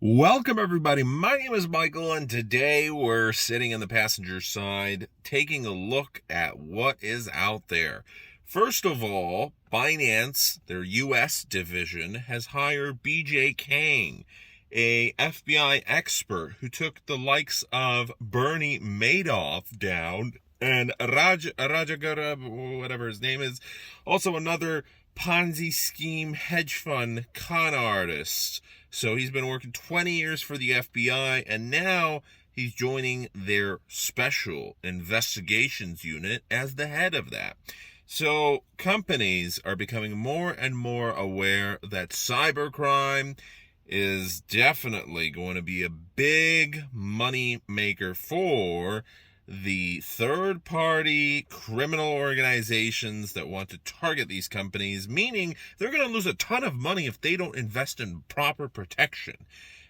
Welcome, everybody. My name is Michael, and today we're sitting in the passenger side taking a look at what is out there. First of all, Binance, their U.S. division, has hired B.J. Kang, a FBI expert who took the likes of Bernie Madoff down, and Rajagara, whatever his name is, also another Ponzi scheme hedge fund con artist. So he's been working 20 years for the FBI, and now he's joining their special investigations unit as the head of that. So companies are becoming more and more aware that cybercrime is definitely going to be a big money maker for the third-party criminal organizations that want to target these companies, meaning they're going to lose a ton of money if they don't invest in proper protection.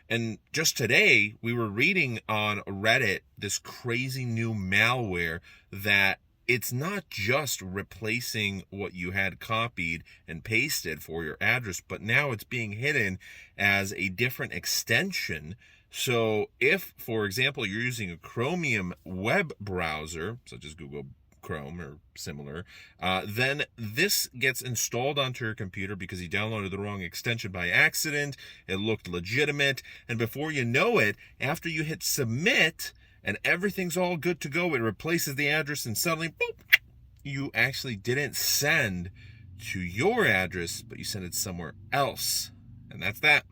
And just today, we were reading on Reddit this crazy new malware that it's not just replacing what you had copied and pasted for your address, but now it's being hidden as a different extension. So if, for example, you're using a Chromium web browser, such as Google Chrome or similar, then this gets installed onto your computer because you downloaded the wrong extension by accident. It looked legitimate. And before you know it, after you hit submit and everything's all good to go, it replaces the address and suddenly, boop, you actually didn't send to your address, but you sent it somewhere else. And that's that.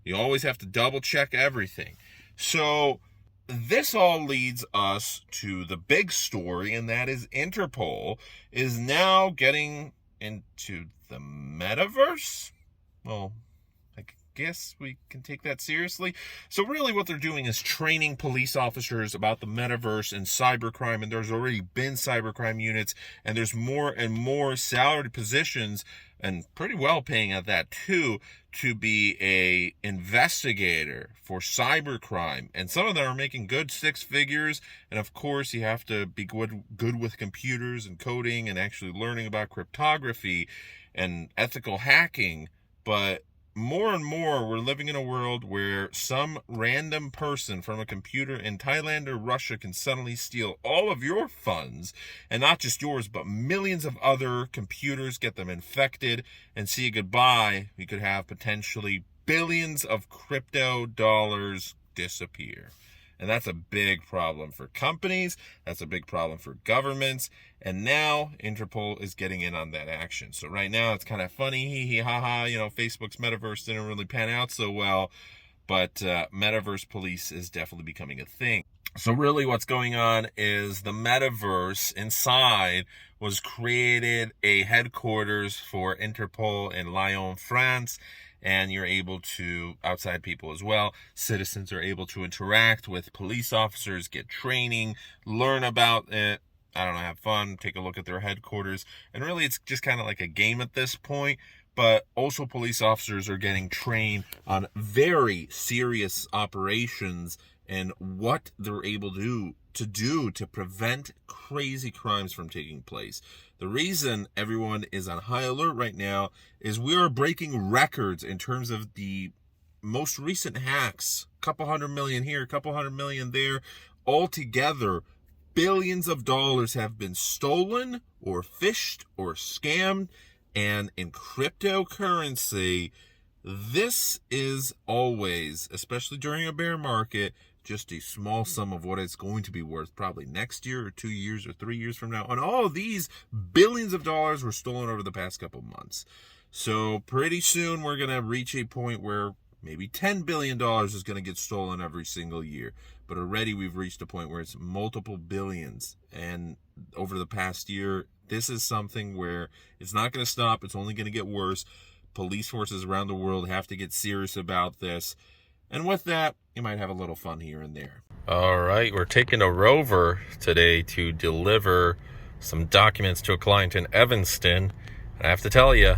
You always have to double check everything. So this all leads us to the big story, and that is Interpol is now getting into the Metaverse. Well, I guess we can take that seriously. So really what they're doing is training police officers about the Metaverse and cybercrime, and there's already been cybercrime units, and there's more and more salaried positions, and pretty well paying at that too, to be a investigator for cybercrime. And some of them are making good six figures. And of course, you have to be good with computers and coding and actually learning about cryptography and ethical hacking. But more and more, we're living in a world where some random person from a computer in Thailand or Russia can suddenly steal all of your funds, and not just yours, but millions of other computers, get them infected, and see you goodbye. You could have potentially billions of crypto dollars disappear. And that's a big problem for companies. That's a big problem for governments. And now Interpol is getting in on that action. So right now it's kind of funny, hee hee ha ha. Facebook's Metaverse didn't really pan out so well, but Metaverse police is definitely becoming a thing. So really what's going on is the Metaverse inside was created a headquarters for Interpol in Lyon, France. And you're able to, outside people as well, citizens are able to interact with police officers, get training, learn about it, have fun, take a look at their headquarters. And really it's just kind of like a game at this point, but also police officers are getting trained on very serious operations and what they're able to do to prevent crazy crimes from taking place. The reason everyone is on high alert right now is we are breaking records in terms of the most recent hacks. Couple hundred million here, couple hundred million there. Altogether, billions of dollars have been stolen or phished or scammed. And in cryptocurrency, this is always, especially during a bear market, just a small sum of what it's going to be worth probably next year or 2 years or 3 years from now. And all of these billions of dollars were stolen over the past couple months. So pretty soon we're going to reach a point where maybe $10 billion is going to get stolen every single year. But already we've reached a point where it's multiple billions. And over the past year, this is something where it's not going to stop. It's only going to get worse. Police forces around the world have to get serious about this. And with that, you might have a little fun here and there. All right, we're taking a rover today to deliver some documents to a client in Evanston. And I have to tell you,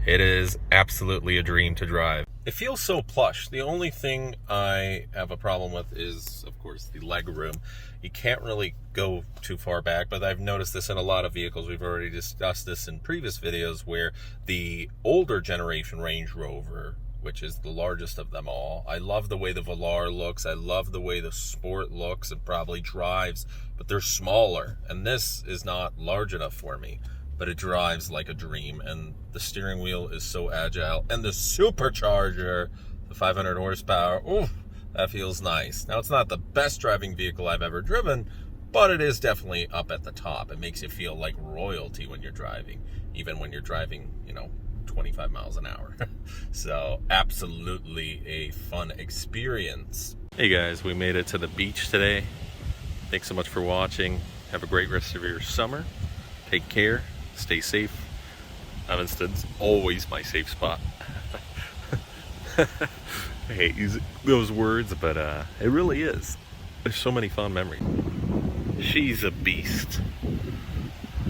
it is absolutely a dream to drive. It feels so plush. The only thing I have a problem with is, of course, the leg room. You can't really go too far back, but I've noticed this in a lot of vehicles. We've already discussed this in previous videos where the older generation Range Rover which is the largest of them all. I love the way the Velar looks. I love the way the Sport looks and probably drives, but they're smaller. And this is not large enough for me, but it drives like a dream. And the steering wheel is so agile. And the supercharger, the 500 horsepower, ooh, that feels nice. Now, it's not the best driving vehicle I've ever driven, but it is definitely up at the top. It makes you feel like royalty when you're driving, even when you're driving, 25 miles an hour. So absolutely a fun experience. Hey guys, we made it to the beach today. Thanks so much for watching. Have a great rest of your summer. Take care, stay safe. Evanston's always my safe spot. I hate using those words, but it really is. There's so many fond memories. She's a beast.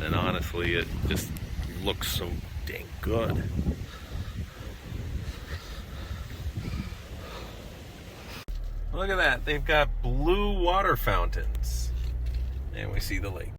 And honestly, it just looks so dang good. Look at that. They've got blue water fountains. And we see the lake.